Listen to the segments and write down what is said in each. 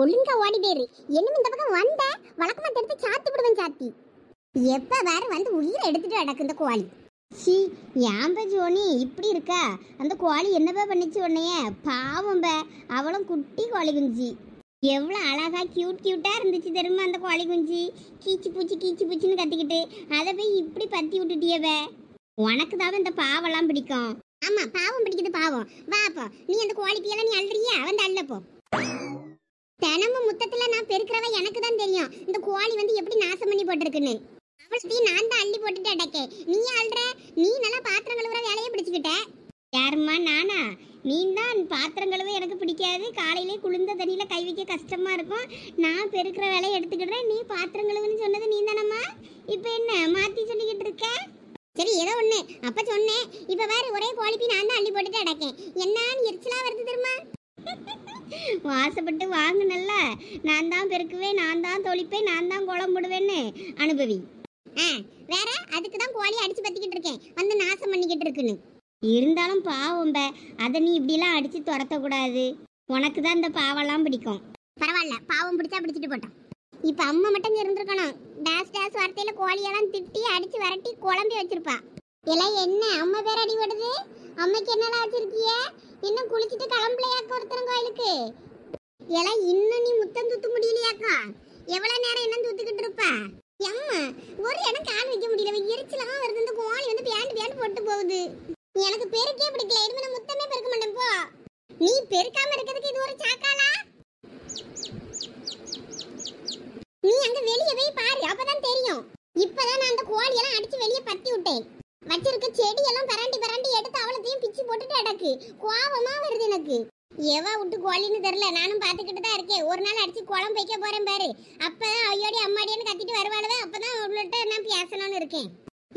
ஒழுங்கா ஓடி போயிரு. என்னமே இந்த பக்கம் வந்த வழக்கமா எடுத்து சாத்தி விடுவேன் சாத்தி. எப்ப வேற வந்து உயிரை எடுத்துட்டு அடக்கு இந்த கோழி. சி ஏன்ப ஜோனி இப்படி இருக்கா? அந்த கோழி என்னப்பா பண்ணிச்சு உன்னைய? பாவம் பே, அவளும் குட்டி கோழி குஞ்சு. எவ்வளோ அழகா கியூட்டா இருந்துச்சு தெரியுமா அந்த கோழி குஞ்சு? கீச்சு பூச்சின்னு கத்திக்கிட்டு அதை போய் இப்படி பத்தி விட்டுட்டியவே. உனக்கு தான் இந்த பாவெல்லாம் பிடிக்கும். ஆமா பாவம் பிடிக்குது பாவம். வாப்போ நீ அந்த கோழி பியெல்லாம் நீ அழுறியா? வந்து அள்ளப்போ. தினமும் முத்தத்துல நான் பெருக்கிறவ எனக்கு தான் தெரியும் இந்த கோழி வந்து எப்படி நாசம் பண்ணி போட்டிருக்குன்னு. அவள்கிட்ட நான் தான் அள்ளி போட்டுட்டு அடக்கே. நீ அழுற? நீ நல்லா பாத்திரம் கழுவுற வேலையை பிடிச்சுக்கிட்ட. யாருமா நானா? நீ தான் பாத்திரம் கழுவ எனக்கு பிடிக்காது, காலையிலே குளிர்ந்த தண்ணியில கை வைக்க கஷ்டமா இருக்கும், நான் பெருக்கிற வேலையை எடுத்துக்கிடுறேன், நீ பாத்திரம் கழுவுன்னு சொன்னது நீ தானம்மா. இப்போ என்ன மாத்தி சொல்லிக்கிட்டு இருக்க? சரி ஏதோ ஒண்ணு அப்ப சொன்னேன். இப்ப வேற ஒரே கோழிப்பி நான் தான் அள்ளி போட்டுட்டு அடக்கேன். என்னன்னு எரிச்சலா வருது தெரியுமா? வாசப்பட்டு வாங்கினல்ல, நான் தான் பெருக்குவேன், நான் தான் தொளிப்பேன், நான் தான் குழம்பு போடுவேன்னு அனுபவி. வேற அதுக்கு தான் கோழியை அடிச்சு பத்திக்கிட்டு இருக்கேன் வந்து நாசம் பண்ணிக்கிட்டு இருக்குன்னு. இருந்தாலும் பாவம் பே, அதை நீ இப்படிலாம் அடிச்சு துரத்தக்கூடாது. உனக்கு தான் இந்த பாவெல்லாம் பிடிக்கும். பரவாயில்ல, பாவம் பிடிச்சா பிடிச்சிட்டு போட்டோம். இப்ப அம்மா மட்டும் இருந்திருக்கணும். டேஸ் வார்த்தையில கோழியெல்லாம் திட்டி அடிச்சு விரட்டி குழம்பி வச்சிருப்பா. எல்லாம் என்ன அம்மா பேர் அடி ஓடுது? அம்மைக்கு என்னெல்லாம் வச்சிருக்கிய? இன்னும் குளிச்சுட்டு கிளம்பலையாக்கா ஒருத்தரும் கோயிலுக்கு? எல்லாம் இன்னும் நீ முத்தம் தூத்து முடியலையாக்கா? எவ்வளவு நேரம் என்ன தூத்துக்கிட்டு இருப்பா? அம்மா ஒரு இடம் கால் வைக்க முடியல, எரிச்சலாம் வருது. இந்த கோழி வந்து பேண்டு போட்டு போகுது. எனக்கு பெருக்கே பிடிக்கல, இனிமே நான் முத்தமே பெருக்க மாட்டேன் போ. நீ பெருக்காம இருக்கிறதுக்கு இது ஒரு சாக்காலா? நீ அங்க வெளியே போய் பாரு, அப்பதான் தெரியும். இப்பதான் நான் அந்த கோழியெல்லாம் அடிச்சு வெளியே பத்தி விட்டேன். வச்சிருக்க செடியெல்லாம் பராண்டி எடுத்து அவளத்தையும் பிச்சு போட்டுட்டு அடக்கு. கோவமா வருது எனக்கு. எவா விட்டு கோழின்னு தெரியல, நானும் பாத்துக்கிட்டு தான் இருக்கேன். ஒரு நாள் அடிச்சு குழம்பு வைக்க போறேன் பாரு, அப்பதான் ஐயோடி அம்மாடியான்னு கத்திட்டு வருவாளுவே. அப்பதான் அவள்கிட்ட நான் பேசணும்னு இருக்கேன்.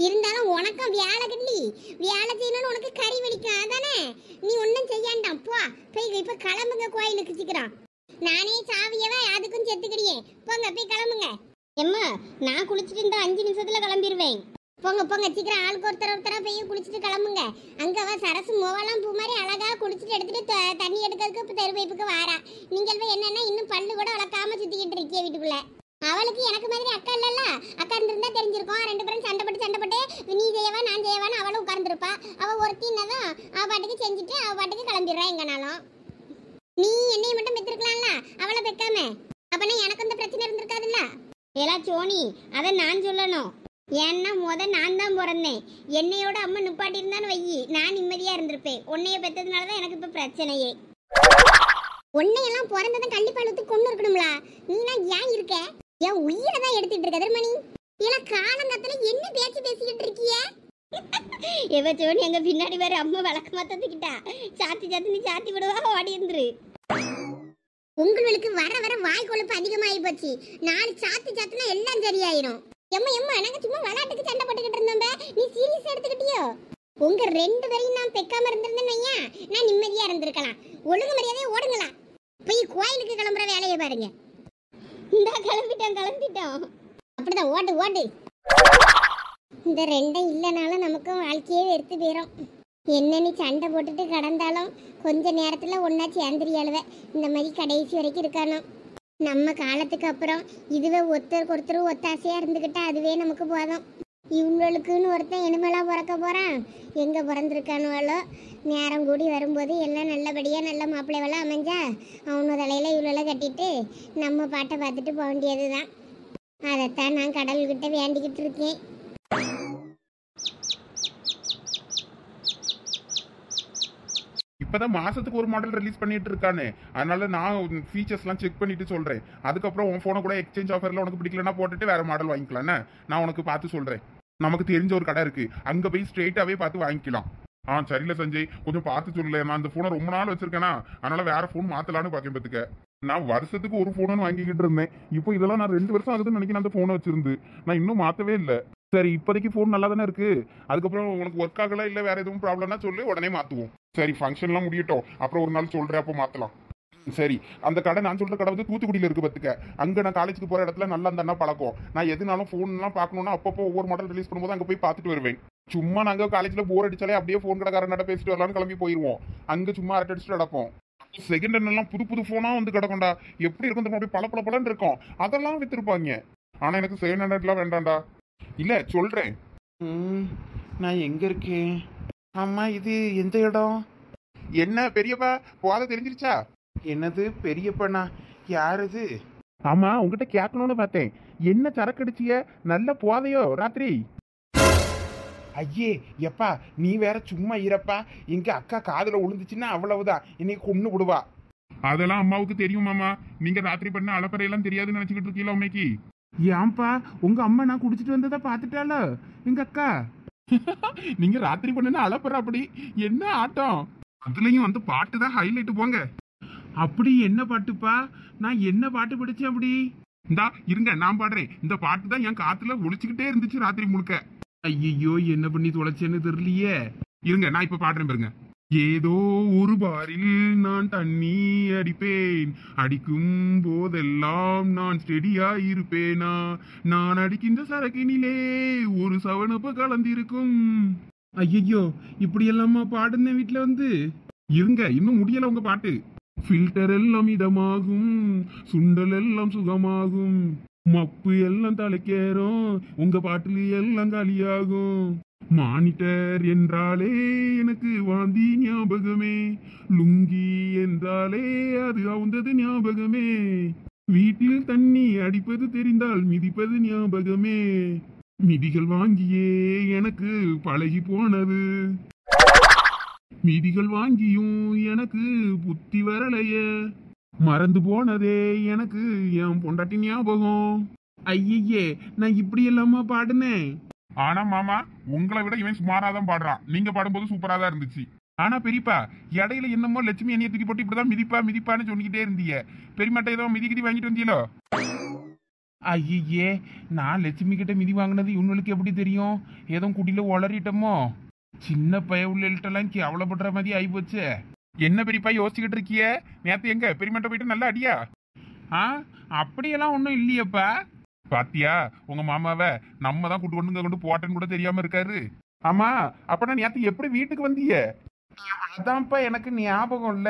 இருந்தாலும் உனக்கும் வேலை கட்டி வேலை செய்யணும்னு உனக்கு கறி வலிக்கும், அதானே? நீ ஒன்னும் செய்யாண்டாம் போ. போய் இப்ப கிளம்புங்க கோயிலுக்கு சீக்கிரம். நானே சாவியவா அதுக்கும் செத்துக்கிடியே. போங்க போய் கிளம்புங்க. எம்மா நான் குளிச்சுட்டு இந்த 5 நிமிஷத்துல கிளம்பிடுவேன். போங்க சீக்கிரம் ஆளுக்கு ஒருத்தரா போய் குளிச்சுட்டு கிளம்புங்க. அங்கவா சரசு மோவெல்லாம் பூ மாதிரி அழகா குளிச்சுட்டு எடுத்துட்டு தண்ணி எடுக்கிறதுக்கு இப்போ தெரு பைப்புக்கு வாரா. நீங்கள் போய் என்னன்னா இன்னும் பல்லு கூட வளர்க்காம சுத்திக்கிட்டு இருக்கிய வீட்டுக்குள்ள. அவளுக்கு எனக்கு மாதிரி அக்கா இல்லல்ல, அக்கா இருந்திருந்தா தெரிஞ்சிருக்கும். 2 பேரும் சண்டைப்பட்டு நீ செய்யவா நான் செய்யவான்னு அவளும் உட்கார்ந்துருப்பா. அவ ஒருத்தின்னதான் அவ பாட்டுக்கு செஞ்சுட்டு அவ பாட்டுக்கு கிளம்பிடுறா எங்கனாலும். நீ என்னைய மட்டும் பெற்றிருக்கலாம்ல, அவளை பெக்காம. அப்பனா எனக்கு இந்த பிரச்சனை இருந்திருக்காதுல்ல. ஏலா சோனி, அதை நான் சொல்லணும். ஏன்னா நான் தான் பிறந்தேன். என்னையோட அம்மா நிப்பாட்டி இருந்தான்னு வையி, நான் நிம்மதியா இருந்திருப்பேன். உன்னைய பெற்றதுனாலதான் எனக்கு இப்ப பிரச்சனையே. உன்னையெல்லாம் பிறந்ததும் கள்ளிப்பாலத்துக்கு கொண்டு இருக்கணும்ல. நீனா ஏன் இருக்க? என் உயிரை தான் எடுத்துட்டு இருக்க தர்மணி. ஏன்னா காலங்கத்துல என்ன பேசிக்கிட்டு இருக்கிய? எவ சோனி எங்க பின்னாடி வேற அம்மா விளக்கு மாத்தத்துக்கிட்டா சாத்தி நீ சாத்தி விடுவா, ஓடி இருந்துரு. உங்களுக்கு வர வாய் கொழுப்பு அதிகமாகி போச்சு. 4 சாத்துனா எல்லாம் சரியாயிரும். எம்மா நாங்க சும்மா விளையாட்டுக்கு சண்டை போட்டுக்கிட்டு இருந்தோம். நீ சீரியஸ் எடுத்துக்கிட்டியோ? உங்க 2 பேரையும் நான் பெக்காம இருந்திருந்தேன்னா நான் நிம்மதியா இருந்திருக்கலாம். ஒழுங்கு மரியாதையை ஓடுங்களா. போய் கோயிலுக்கு கிளம்புற வேலையை பாருங்க. இந்த கிளம்பிட்டோம். அப்படிதான் ஓடு. இந்த 2 இல்லைனாலும் நமக்கும் வாழ்க்கையே வெறுத்து போயிடும். என்ன நீ சண்டை போட்டுட்டு கடந்தாலும் கொஞ்ச நேரத்துல ஒன்னா சேர்ந்துரியாளுவ. இந்த மாதிரி கடைசி வரைக்கும் இருக்கானோ. நம்ம காலத்துக்கு அப்புறம் இதுவே ஒருத்தருக்கு ஒருத்தர் ஒத்தாசையா இருந்துகிட்டா அதுவே நமக்கு போதும். இவங்களுக்குன்னு ஒருத்தன் இனிமேலாம் பிறக்க போறான். எங்க பிறந்திருக்கானுவாளோ, நேரம் கூடி வரும்போது எல்லாம் நல்லபடியா நல்ல மாப்பிள்ளைவெல்லாம் அமைஞ்சா அவனு தலையில இவ்வளோ கட்டிட்டு நம்ம பாட்டை பார்த்துட்டு போக வேண்டியதுதான். அதைத்தான் நான் கடவுள்கிட்ட வேண்டிக்கிட்டு இருக்கேன். இப்பதான் மாசத்துக்கு ஒரு மாடல் ரிலீஸ் பண்ணிட்டு இருக்கானே, அதனால நான் ஃபீச்சர்ஸ்லாம் செக் பண்ணிட்டு சொல்றேன். அதுக்கப்புறம் உன் போனை கூட எக்ஸ்சேஞ்ச் ஆஃபர்ல உனக்கு பிடிக்கலன்னா போட்டுட்டு வேற மாடல் வாங்கிக்கலான்னு நான் உனக்கு பார்த்து சொல்றேன். நமக்கு தெரிஞ்ச ஒரு கடை இருக்கு, அங்க போய் ஸ்ட்ரெயிட்டாவே பார்த்து வாங்கிக்கலாம். சரியில்ல சஞ்சய், கொஞ்சம் பார்த்து சொல்லல. நான் இந்த போனை ரொம்ப நாள் வச்சிருக்கேனா, அதனால வேற போன் மாத்தலான்னு பாக்கேன். பத்துக்க நான் வருஷத்துக்கு ஒரு போனு வாங்கிக்கிட்டு இருந்தேன். இப்போ இதெல்லாம் நான் 2 வருஷம் ஆகுதுன்னு நினைக்கிறேன் அந்த போனை வச்சிருந்து. நான் இன்னும் மாத்தவே இல்லை. சரி இப்போதைக்கு ஃபோன் நல்லா தானே இருக்கு. அதுக்கப்புறம் உனக்கு ஒர்க் ஆகல இல்லை வேற எதுவும் ப்ராப்ளம்னா சொல்லி உடனே மாற்றுவோம். சரி ஃபங்க்ஷன்லாம் முடியட்டும், அப்புறம் ஒரு நாள் சொல்கிறேன், அப்போ மாற்றலாம். சரி அந்த கடை நான் சொல்கிற கடை வந்து தூத்துக்குடியில் இருக்கு பத்துக்க. அங்கே நான் காலேஜுக்கு போகிற இடத்துல நல்லா அந்த பழக்கம். நான் எதுனாலும் ஃபோன்லாம் பார்க்கணுன்னா அப்பப்போ ஒவ்வொரு மாடல் ரிலீஸ் பண்ணும்போது அங்கே போய் பார்த்துட்டு வருவேன். சும்மா நாங்கள் காலேஜில் போர் அடிச்சாலே அப்படியே ஃபோன் கடைக்காரன் பேசிட்டு வரலான்னு கிளம்பி போயிடுவோம். அங்கே சும்மா அரட்டை அடிச்சுட்டு நடப்போம். செகண்ட் ஹேண்ட் எல்லாம் புது புது போனா வந்து கிடக்கும்டா. எப்படி இருக்கும் தெரியுமா? அப்படியே பல பல பலன்னு இருக்கும். அதெல்லாம் வித்துருப்பாங்க. ஆனா எனக்கு செகண்ட் ஹேண்ட்லாம் வேண்டாம்டா. இல்ல சொல்றேன். நான் எங்க இருக்கேன்? ஆமா, இது எந்த இடம்? என்ன பெரியப்பா போத தெரிஞ்சிருச்சா? என்னது பெரியப்பனா? யார் இது? ஆமா, உங்ககிட்ட கேட்கணும்னு பார்த்தேன். என்ன சரக்கு அடிச்சிய? நல்ல போதையோ ராத்திரி? ஐயே எப்பா, நீ வேற சும்மா இருப்பா. எங்க அக்கா காதுல விழுந்துச்சுன்னா அவ்வளவுதான், இன்னைக்கு கொன்னு விடுவா. அதெல்லாம் அம்மாவுக்கு தெரியும் மாமா. நீங்க ராத்திரி பண்ண அலப்பறையெல்லாம் தெரியாதுன்னு நினைச்சுக்கிட்டு இருக்கீங்களா உண்மைக்கு? ஏன்பா, உங்க அம்மா நான் குடிச்சிட்டு வந்ததை பார்த்துட்டால எங்க அக்கா? நீங்க ராத்திரி பண்ண அலப்பற அப்படி என்ன ஆட்டம்? அதுலயும் வந்து பாட்டு தான் ஹைலைட் போங்க. அப்படி என்ன பாட்டுப்பா? நான் என்ன பாட்டு படிச்சேன் அப்படி? இந்தா இருங்க, நான் பாடுறேன். இந்த பாட்டு தான் என் காத்துல ஒழிச்சுக்கிட்டே இருந்துச்சு ராத்திரி முழுக்க. ஐயோ, என்ன பண்ணி தொலைச்சேன்னு தெரியலையே. இருங்க, நான் இப்ப பாடுறேன் பாருங்க. ஏதோ ஒரு பாரில் நான் தண்ணி அடிப்பேன், அடிக்கும் போதெல்லாம் நான் ஸ்டெடியா இருப்பேனா, நான் அடிக்கின்ற சரக்கினிலே ஒரு சவனப்ப கலந்திருக்கும். ஐயோ, இப்படி எல்லாமா பாடுன வீட்டுல வந்து? இருங்க, இன்னும் முடியல உங்க பாட்டு. ஃபில்டர் எல்லாம் இதமாகும், சுண்டல் எல்லாம் சுகமாகும், மப்பு எல்லாம் தலைக்கேறும், உங்க பாட்டில் எல்லாம் காலியாகும். மானிட்டர் என்றாலே எனக்கு வாந்தி ஞாபகமே, லுங்கி என்றாலே அது அவுந்தது ஞாபகமே, வீட்டில் தண்ணி அடிப்பது தெரிந்தால் மிதிப்பது ஞாபகமே, மிதிகள் வாங்கியே எனக்கு பழகி போனது, மிதிகள் வாங்கியும் எனக்கு புத்தி வரலைய, மறந்து போனதே எனக்கு என் பொண்டாட்டி ஞாபகம். ஐயே, நான் இப்படி எல்லாமா பாடுனேன்? ஆனா மாமா, உங்களை விட இவன் சுமாராதான் பாடுறான். நீங்க பாடும்போது சூப்பரா தான் இருந்துச்சு. ஆனா பெரியப்பா, இடையில என்னமோ லட்சுமி எண்ணெய் தூக்கி போட்டு இப்படிதான் மிதிப்பா மிதிப்பான்னு சொல்லிக்கிட்டே இருந்தீங்க. பெரியமாட்ட ஏதோ மிதிக்கிட்டி வாங்கிட்டு வந்தீங்களோ? ஐயே, நான் லட்சுமி கிட்ட மிதி வாங்கினது இவனுக்கு எப்படி தெரியும்? ஏதோ குடியில உளறிட்டோமோ? சின்ன பய உள்ளெல்லாம் கேவலப்படுற மாதிரி ஆயிப்போச்சு. என்ன பெரியப்பா யோசிச்சுக்கிட்டு இருக்கிய? நேத்து எங்க பெரியமாட்ட போயிட்டு நல்லா அடியா? அப்படியெல்லாம் ஒன்றும் இல்லையப்பா. பாத்தியா, உங்க மாமாவை நம்ம தான் கூட்டு கொண்டு போட்டேன்னு கூட தெரியாம இருக்காரு. ஆமா, அப்ப நேத்து எப்படி வீட்டுக்கு வந்தீங்க? அதான்ப்பா எனக்கு ஞாபகம் இல்ல.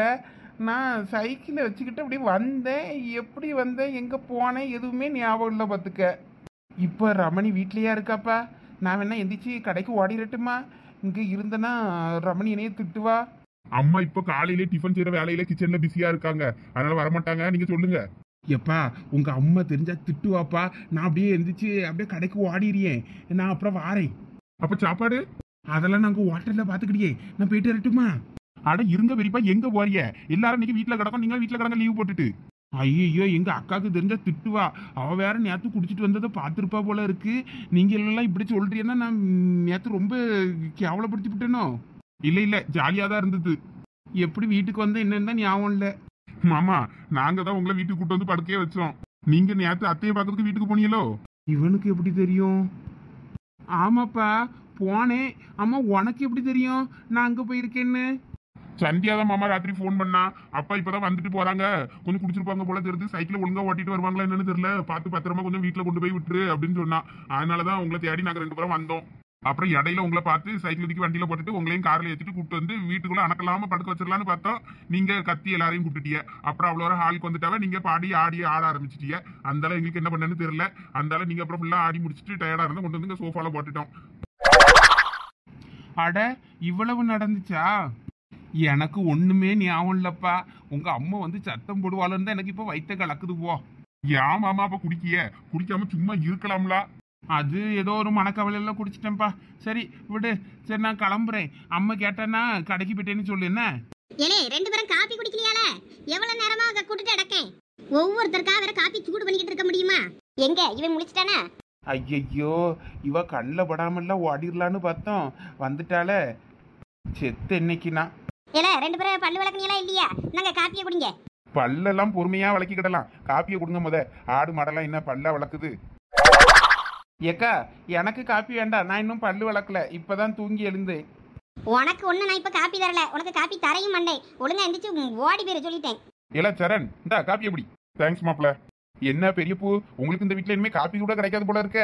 நான் சைக்கிளை வச்சுக்கிட்டு அப்படி வந்தேன். எப்படி வந்தேன், எங்க போனேன், எதுவுமே ஞாபகம் இல்லை பார்த்துக்க. இப்ப ரமணி வீட்லயா இருக்காப்பா? நான் வேணா எந்திரிச்சு கடைக்கு ஓடிரட்டுமா? இங்க இருந்தனா ரமணி என்னைய திட்டுவா. அம்மா இப்ப காலையிலே டிஃபன் செய்யற வேலையில கிச்சன்ல பிஸியா இருக்காங்க, அதனால வரமாட்டாங்க. நீங்க சொல்லுங்க. எப்பா, உங்க அம்மா தெரிஞ்சா திட்டுவாப்பா. நான் அப்படியே எந்திரிச்சு அப்படியே கடைக்கு ஓடிறியேன். நான் அப்புறம் வாரேன். அப்ப சாப்பாடு அதெல்லாம் நாங்க ஹோட்டல்ல பாத்துக்கிட்டியே. நான் போயிட்டு வரட்டுமா? அட இருங்க பெரியப்பா, எங்க போறிய? எல்லாரும் இன்னைக்கு வீட்டுல கிடக்கும், நீங்க வீட்டுல கிடங்க லீவ் போட்டுட்டு. ஐயோ, எங்க அக்காவுக்கு தெரிஞ்சா திட்டுவா. அவ வேற நேத்து குடிச்சிட்டு வந்ததை பார்த்துருப்பா போல இருக்கு. நீங்க எல்லாம் இப்படி சொல்றீங்கன்னா நான் நேத்து ரொம்ப கேவலப்படுத்தி விட்டேனோ? இல்ல இல்ல, ஜாலியா தான் இருந்தது. எப்படி வீட்டுக்கு வந்தா என்னன்னு ஞாபகம் இல்ல. மாமா, நாங்க தான் உங்களை வீட்டுக்கு கூட்டு வந்து படுக்கையே வச்சோம். நீங்க நேத்து அத்தையை பார்க்கறதுக்கு வீட்டுக்கு போனீங்களோ? இவனுக்கு எப்படி தெரியும்? ஆமாப்பா, போனேன். ஆமா, உனக்கு எப்படி தெரியும் நான் அங்க போயிருக்கேன்னு? சந்தியா தான் மாமா ராத்திரி ஃபோன் பண்ணா. அப்பா இப்பதான் வந்துட்டு போறாங்க, கொஞ்சம் குடிச்சிருப்பாங்க போல தெரியுது, சைக்கிள் ஒழுங்கா ஓட்டிட்டு வருவாங்களா என்னன்னு தெரியல, பார்த்து பத்திரமா கொஞ்சம் வீட்டுல கொண்டு போய் விட்டுரு அப்படின்னு சொன்னா. அதனாலதான் உங்களை தேடி நாங்க 2 பேரும் வந்தோம். அப்புறம் இடையில உங்களை பார்த்து சைக்கிள் தூக்கி வண்டியில போட்டுட்டு உங்களையும் கார்ல ஏற்றிட்டு கூப்பிட்டு வந்து வீட்டுக்குள்ள அணக்கலாம படுக்க வச்சிடலான்னு பார்த்தோம். நீங்க கத்தி எல்லாரையும் கூப்பிட்டுட்டீங்க. அப்புறம் அவ்வளோ ஹாலுக்கு வந்துட்டாவே நீங்க பாடி ஆட ஆரம்பிச்சிட்டீங்க. அந்தால எங்களுக்கு என்ன பண்ணேன்னு தெரியல. அந்தால நீங்க அப்புறம் ஃபுல்லா ஆடி முடிச்சுட்டு டயர்டா இருந்தா கொண்டு வந்து சோஃபால போட்டுட்டோம். அட, இவ்வளவு நடந்துச்சா? எனக்கு ஒண்ணுமே ஞாபகம் இல்லப்பா. உங்க அம்மா வந்து சத்தம் போடுவாளுன்னு தான் எனக்கு இப்ப வயிற்ற கலக்குது. போ. ஏன் மாமா அப்ப குடிக்காம சும்மா இருக்கலாம்ல? அது ஏதோ ஒரு மனக்கவலையெல்லாம் குடிச்சிட்டேன்ப்பா. சரி விடு. சரி நான் கிளம்புறேன். அம்மா கேட்டேன்னா கடைக்கு போயிட்டேன்னு சொல்லு. என்ன ஏலே, 2 பேரும் காப்பி குடிக்கலையால? எவ்வளவு நேரமா கூட்டிட்டு அடக்கேன். ஒவ்வொருத்தருக்கா வேற காப்பி சூடு பண்ணிக்கிட்டு இருக்க முடியுமா? எங்க இவன் முடிச்சிட்டானா? ஐயோ, இவ கண்ணில் படாமல்ல ஓடிடலான்னு பார்த்தோம், வந்துட்டால செத்து என்னைக்குனா. ஏல, 2 பேரும் பல்லு விளக்குனீங்களா இல்லையா? நாங்க காப்பியை குடிங்க. பல்லெல்லாம் பொறுமையா விளக்கிக்கிடலாம், காப்பியை கொடுங்க முத. ஆடு மாடெல்லாம் என்ன பல்ல விளக்குது? ஏக்கா, எனக்கு காப்பி வேண்டாம், நான் இன்னும் பல்லு விளக்கல, இப்பதான் தூங்கி எழுந்தேன். உனக்கு ஒண்ணு நான் இப்ப காப்பி தரல, உனக்கு காப்பி தரையும் மண்டேன். ஒழுங்கா எந்திரிச்சு ஓடி போயிரு சொல்லிட்டேன். இல்ல சரண், இந்தா காப்பி எப்படி? தேங்க்ஸ் மாப்ள. என்ன பெரியப்பூ, உங்களுக்கு இந்த வீட்டுல இனிமே காப்பி கூட கிடைக்காது போல இருக்க.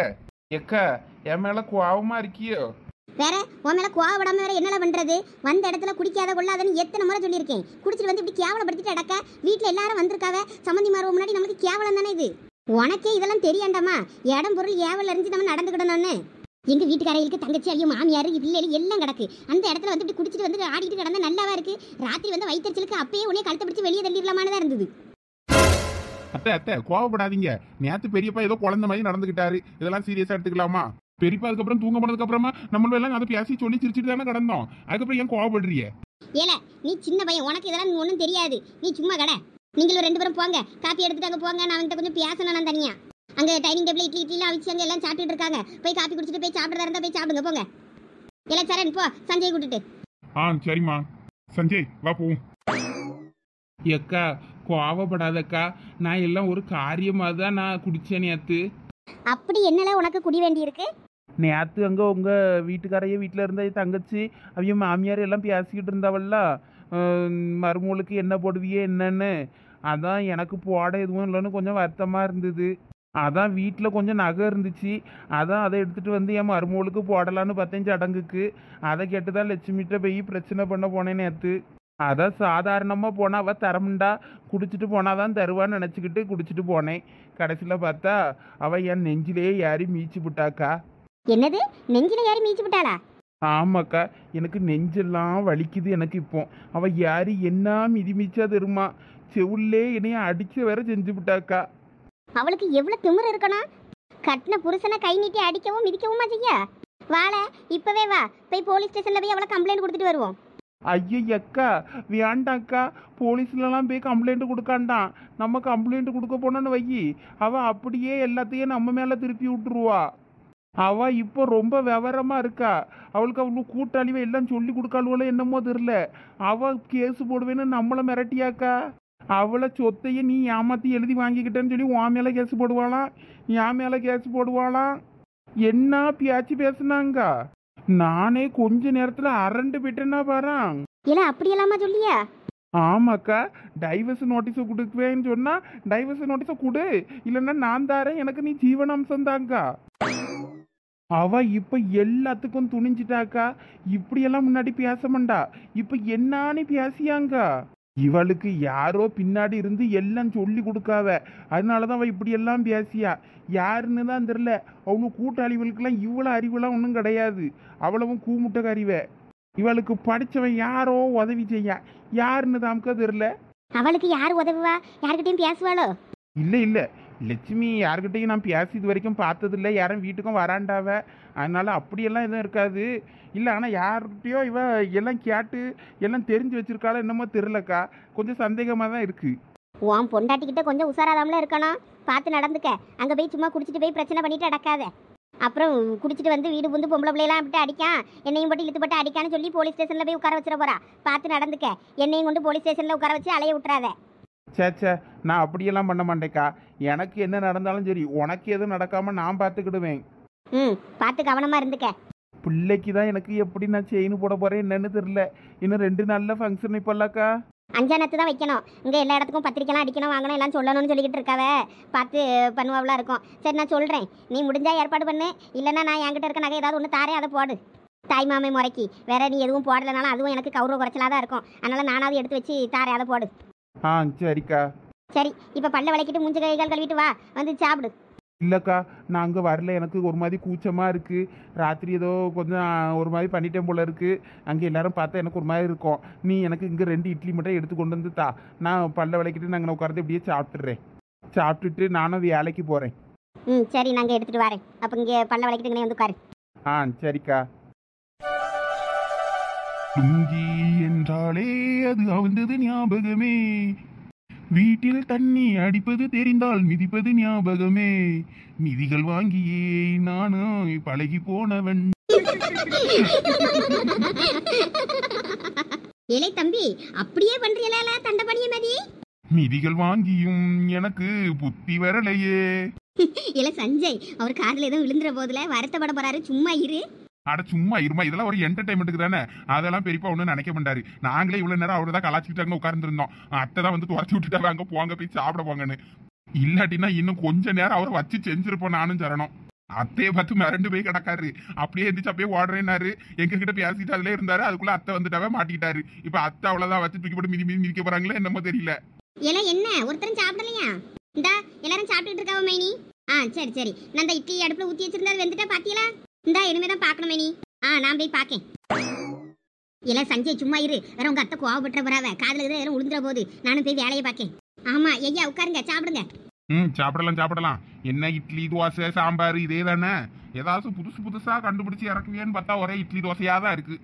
ஏக்கா, என் மேல கோவமா இருக்கியோ? வேற உன் மேல கோவப்படாம வேற என்னல பண்றது? வந்த இடத்துல குடிக்காத கொள்ளாதன்னு எத்தனை முறை சொல்லியிருக்கேன். குடிச்சிட்டு வந்து இப்படி கேவலப்படுத்திட்டு அடக்க வீட்டுல எல்லாரும் வந்திருக்காவ, சம்மந்தி மாறுவ முன்னாடி நம்மளுக்கு கேவலம் தானே இது. உனக்கே இதெல்லாம் தெரியாண்டாமா? இடம் பொருள் ஏவல் அறிஞ்சு நம்ம நடந்துக்கிடணும்னு. எங்க வீட்டுக்காரர்களுக்கு தங்கச்சி அழியும் மாமியாரு பிள்ளைகள் எல்லாம் கிடக்கு. அந்த இடத்துல வந்து இப்படி குடிச்சிட்டு வந்து ஆடிட்டு கிடந்தா நல்லாவா இருக்கு? ராத்திரி வந்து வயிற்றுச்சலுக்கு அப்பயே உடனே கழுத்தை பிடிச்சி வெளியே தள்ளிடலாமான்னு இருந்தது. அத்தை அத்தை கோவப்படாதீங்க. நேத்து பெரியப்பா ஏதோ குழந்தை மாதிரி நடந்துகிட்டாரு, இதெல்லாம் சீரியஸா எடுத்துக்கலாமா? பெரியப்பா அதுக்கப்புறம் தூங்க போனதுக்கு அப்புறமா நம்மள எல்லாம் அதை பேசி சொல்லி சிரிச்சிட்டு தானே கிடந்தோம். அதுக்கப்புறம் ஏன் கோவப்படுறீங்க? ஏல நீ சின்ன பையன், உனக்கு இதெல்லாம் ஒன்றும் தெரியாது. நீ சும்மா கடை. நீங்களும் 2 பேரும் போங்க, காப்பி எடுத்துட்டு அங்கே போங்க. நான் அவன்கிட்ட கொஞ்சம் பேசணும். நான் தனியா அங்கே டைனிங் டேபிள் இட்லிலாம் அவிச்சு அங்கே எல்லாம் சாப்பிட்டுட்டு இருக்காங்க. போய் காப்பி குடிச்சிட்டு போய் சாப்பிட்றதா இருந்தா போய் சாப்பிடுங்க போங்க. இல்ல சரண் போ, சஞ்சய் கூட்டிட்டு. சரிம்மா. சஞ்சய் வா போவோம். எக்கா கோவப்படாதக்கா, நான் எல்லாம் ஒரு காரியமாக தான் நான் குடித்தேன் நேற்று. அப்படி என்னல உனக்கு குடி வேண்டி இருக்கு? நேற்று அங்கே உங்கள் வீட்டுக்காரையே வீட்டில் இருந்த தங்கச்சி அவைய மாமியார் எல்லாம் பேசிக்கிட்டு இருந்தாவல்ல, மருமகளுக்கு என்ன போடுவியே என்னன்னு. அதான் எனக்கு போட எதுவும் இல்லைன்னு கொஞ்சம் வருத்தமாக இருந்தது. அதான் வீட்டில் கொஞ்சம் நகை இருந்துச்சு, அதான் அதை எடுத்துகிட்டு வந்து என் மருமகளுக்கு போடலான்னு பார்த்தேன் சடங்குக்கு. அதை கேட்டு தான் லட்சுமிகிட்ட போய் பிரச்சனை பண்ண போனேன் நேற்று. அதான் சாதாரணமாக போனால் அவள் தரமுண்டா, குடிச்சிட்டு போனாதான் தருவான்னு நினச்சிக்கிட்டு குடிச்சிட்டு போனேன். கடைசியில் பார்த்தா அவள் என் நெஞ்சிலேயே ஏறி மீச்சு விட்டாக்கா. என்னது, நெஞ்சில யாரி மீச்சு விட்டாளா? ஆமாக்கா, எனக்கு நெஞ்செல்லாம் வலிக்குது. எனக்கு இப்போ அவள் யாரு என்ன மிதி மிச்சா தருமா, செவுல்லே என்னைய அடிச்சு வேற செஞ்சு விட்டாக்கா. அவளுக்கு எவ்வளவு திமிரு இருக்கணும்? கட்டின புருஷனை கை நீட்டி அடிக்கவும் மிதிக்கவுமா செய்ய? வாழ இப்பவே வா, போய் போலீஸ் ஸ்டேஷன்ல போய் அவளை கம்ப்ளைண்ட் கொடுத்துட்டு வருவோம். ஐயக்கா வேண்டாக்கா, போலீஸ்லலாம் போய் கம்ப்ளைண்ட் கொடுக்காண்டான். நம்ம கம்ப்ளைண்ட் கொடுக்க போனோன்னு வையி, அவள் அப்படியே எல்லாத்தையும் நம்ம மேலே திருப்பி விட்டுருவா. அவள் இப்போ ரொம்ப விவரமா இருக்கா. அவளுக்கு அவ்வளோ கூட்டாளிவை எல்லாம் சொல்லி கொடுக்காளுவோ என்னமோ தெரில. அவள் கேஸு போடுவேன்னு நம்மளை மிரட்டியாக்கா. அவளை சொத்தையை நீ ஏமாற்றி எழுதி வாங்கிக்கிட்டேன்னு சொல்லி உன் மேலே கேஸ் போடுவாளாம், என் மேலே கேஸ் போடுவாளாம். என்ன பேச்சு பேசுனாங்க. நானே கொஞ்ச நேரத்தில் அரண்டு போயிட்டேன்னா பாறேன். இல்ல அப்படியெல்லாமா சொல்லியா? ஆமாக்கா, டைவர்ஸ் நோட்டீஸை கொடுக்குவேன்னு சொன்னா டைவர்ஸ் நோட்டீஸை கொடு, இல்லைன்னா நான் தாரேன், எனக்கு நீ ஜீவனாம்சம் தாங்க்கா. அவ இப்ப எல்லாத்துக்கும் துணிஞ்சிட்டாக்கா. இப்படியெல்லாம் முன்னாடி பேச மாட்டா, இப்ப என்னான்னு பேசியாங்க. இவளுக்கு யாரோ பின்னாடி இருந்து எல்லாம் சொல்லி கொடுக்காவ, அதனாலதான் அவ இப்படி எல்லாம் பேசியா. யாருன்னு தான் தெரியல. அவங்க கூட்டாளிகளுக்கெல்லாம் இவ்வளவு அறிவுலாம் ஒன்றும் கிடையாது. அவ்வளவும் கூமுட்ட அறிவ. இவளுக்கு படிச்சவன் யாரோ உதவி செய்ய, யாருன்னு தாமக்க தெரியல. அவளுக்கு யார் உதவுவா? யார்கிட்டயும் பேசுவாளோ? இல்ல இல்ல, லட்சுமி யாருக்கிட்டையும் நான் பேசி இது வரைக்கும் பார்த்ததில்லை. யாரும் வீட்டுக்கும் வராண்டாவ, அதனால அப்படியெல்லாம் எதுவும் இருக்காது. இல்லை, ஆனால் யார்கிட்டயோ இவ எல்லாம் கேட்டு எல்லாம் தெரிஞ்சு வச்சிருக்காளோ என்னமோ தெரிலக்கா. கொஞ்சம் சந்தேகமாக தான் இருக்கு. உன் பொண்டாட்டிக்கிட்ட கொஞ்சம் உசாராதாமல இருக்கணும், பார்த்து நடந்துக்க. அங்கே போய் சும்மா குடிச்சிட்டு போய் பிரச்சனை பண்ணிட்டு அடக்காத. அப்புறம் குடிச்சிட்டு வந்து வீடு புந்து பொம்பளை பிள்ளைலாம் விட்டு அடிக்கான், என்னையும் போட்டு இழுத்து போட்டு அடிக்கான்னு சொல்லி போலீஸ் ஸ்டேஷனில் போய் உட்கார வச்சிட போறா. பார்த்து நடந்துக்க. என்னையும் கொண்டு போலீஸ் ஸ்டேஷனில் உட்கார வச்சு அலைய விட்டுறாத. சேச்சே, நான் அப்படியெல்லாம் பண்ண மாட்டேக்கா. எனக்கு என்ன நடந்தாலும் சரி, உனக்கு எதுவும் நடக்காம நான் பார்த்துக்கிடுவேன். பார்த்து கவனமா இருந்துக்க. பிள்ளைக்கு தான் எனக்கு எப்படி நான் செயின் போட போறேன் என்னன்னு தெரியல. இன்னும் 2 நாள்ல ஃபங்க்ஷன் இப்போல்லக்கா. 5 தான் வைக்கணும். இங்கே எல்லா இடத்துக்கும் பத்திரிக்கைலாம் அடிக்கணும், வாங்கணும், எல்லாம் சொல்லணும்னு சொல்லிக்கிட்டு இருக்காவ. பார்த்து பண்ணுவாவெலாம் இருக்கும். சரி நான் சொல்கிறேன், நீ முடிஞ்சா ஏற்பாடு பண்ணு. இல்லைன்னா நான் என்கிட்ட இருக்க நகை ஏதாவது ஒன்று தாரேன், அதை போடு. தாய் மாமை முறைக்கு வேற நீ எதுவும் போடலைனாலும் அதுவும் எனக்கு கௌரவ குறைச்சலாக தான் இருக்கும். அதனால் நானாவது எடுத்து வச்சு தாரேன், அதை போடு. சரிக்கா. சரி, இப்போ பல்ல விளக்கிட்டு மூஞ்சி கைகள் கழுவிட்டு வா, வந்து சாப்பிடு. இல்லைக்கா, நான் அங்கே வரல. எனக்கு ஒரு மாதிரி கூச்சமாக இருக்குது. ராத்திரி ஏதோ கொஞ்சம் ஒரு மாதிரி பண்ணிட்டேன் போல இருக்குது. அங்கே எல்லாரும் பார்த்தா எனக்கு ஒரு மாதிரி இருக்கும். நீ எனக்கு இங்கே 2 இட்லி மட்டும் எடுத்து கொண்டு வந்து தா. நான் பல்ல விளக்கிட்டு நாங்கள் உட்காந்து இப்படியே சாப்பிட்டுறேன். சாப்பிட்டுட்டு நானும் வேலைக்கு போகிறேன். சரி, நாங்கள் எடுத்துகிட்டு வரேன். அப்போ இங்கே பல்ல விளக்கிட்டு வந்து உட்காரு. சரிக்கா. லுங்கி என்றாலே அது அவிழ்ந்தது ஞாபகமே, வீட்டில் தண்ணி அடிப்பது தெரிந்தால் மிதிப்பது ஞாபகமே, மிதிகள் வாங்கியே நானும் பழகி போனவன். ஏலே தம்பி, அப்படியே பண்றீங்களா தண்டபடிய மாதிரி? மிதிகள் வாங்கியும் எனக்கு புத்தி வரலையே. இல்ல சஞ்சய், அவர் கார்ல ஏதோ விழுந்துற போதுல வருத்தப்பட போறாரு, சும்மா இரு. அட சும்மா இருமா, இதெல்லாம் ஒரு என்டர்டைன்மெண்ட்டுக்கு தானே. அதெல்லாம் பெரியப்பா ஒன்றும் நினைக்க மாட்டாரு. நாங்களே இவ்வளவு நேரம் அவரை தான் கலாச்சிக்கிட்டு அங்கே உட்கார்ந்துருந்தோம். அத்தை தான் வந்து துரத்தி விட்டுட்டாங்க, அங்கே போங்க போய் சாப்பிட போங்கன்னு. இல்லாட்டினா இன்னும் கொஞ்ச நேரம் அவரை வச்சு செஞ்சிருப்போம் நானும் சரணம். அத்தையை பார்த்து மிரண்டு போய் கிடக்காரு. அப்படியே எந்திரிச்சு அப்படியே ஓடுறேன்னாரு. எங்க கிட்ட பேசிட்டு அதுல இருந்தாரு. அதுக்குள்ள அத்தை வந்துட்டாவே மாட்டிக்கிட்டாரு. இப்ப அத்தை அவ்வளவுதான் வச்சு தூக்கி போட்டு மிதிக்க போறாங்களே என்னமோ தெரியல. இல்ல என்ன ஒருத்தரும் சாப்பிடலையா? இந்தா எல்லாரும் சாப்பிட்டுட்டு இருக்காவ மைனி. சரி சரி, நான் இந்த இட்லி அடுப்புல ஊத்தி வச்சிருந்தா வெந்துட்டா பாத்தியலா? இந்தா இனிமேதான் பாக்கணும் மைனி. நான் போய் பாக்கேன். இல்ல சஞ்சய் சும்மா இரு, வேற உங்க அத்தை கோவப்பட்டுற போறாவ, காதுல எல்லாம் உளுந்துற போது. நானும் போய் வேலையை பாக்கேன். ஆமா ஐயா உட்காருங்க சாப்பிடுங்க. சாப்பிடலாம். என்ன இட்லி தோசை சாம்பார் இதே தானே? ஏதாச்சும் புதுசா கண்டுபிடிச்சு இறக்குவியன்னு பார்த்தா ஒரே இட்லி தோசையா தான் இருக்கு.